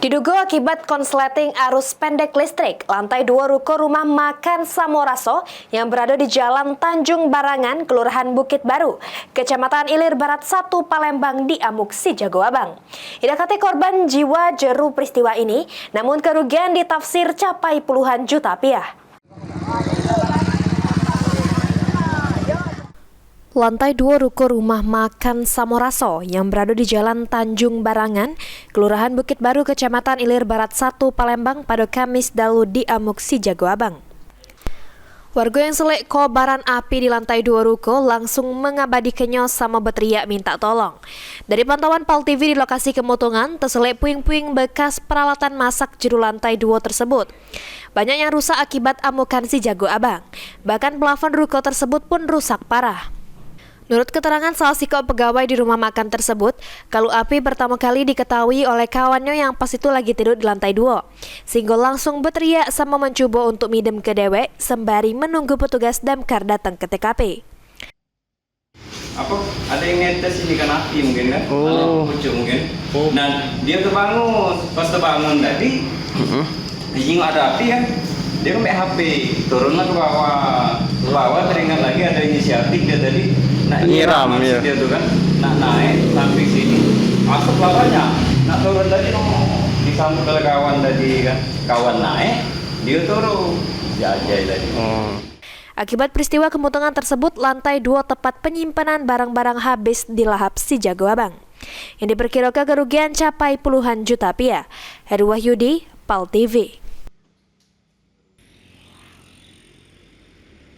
Diduga akibat konsleting arus pendek listrik, lantai 2 ruko rumah makan Samoraso yang berada di Jalan Tanjung Barangan, Kelurahan Bukit Baru, Kecamatan Ilir Barat 1, Palembang diamuk si Jago Abang. Tidak kata korban jiwa jeru peristiwa ini, namun kerugian ditafsir capai puluhan juta rupiah. Lantai 2 ruko rumah makan Samoraso yang berada di Jalan Tanjung Barangan, Kelurahan Bukit Baru, Kecamatan Ilir Barat 1, Palembang pada Kamis dalu diamuk si Jago Abang. Warga yang selek kobaran api di lantai 2 ruko langsung mengabadikannya sama berteriak minta tolong. Dari pantauan PAL TV di lokasi kemotongan, terselek puing-puing bekas peralatan masak juru lantai 2 tersebut. Banyak yang rusak akibat amukan si Jago Abang. Bahkan plafon ruko tersebut pun rusak parah. Menurut keterangan salah satu pegawai di rumah makan tersebut, kalau api pertama kali diketahui oleh kawannya yang pas itu lagi tidur di lantai 2. Sehingga langsung berteriak sama mencoba untuk midem ke dewek sembari menunggu petugas damkar datang ke TKP. Apa ada yang netes ini kan api mungkin kan? Ada pucuk mungkin. Nah dia terbangun, pas terbangun tadi, dijenguk ada api kan? Dia pakai HP, turunlah ke bawah teringat lagi ada inisiatif dia tadi nak nyiram ya. Dia tuh kan, nak naik sampai sini, masuk bawahnya, nak turun tadi disambut oleh kawan tadi kan, kawan naik, dia turun, jajai tadi. Akibat peristiwa kemotongan tersebut, lantai 2 tempat penyimpanan barang-barang habis dilahap si Jago Abang, yang diperkirakan kerugian capai puluhan juta rupiah. Heru Wahyudi, PAL TV.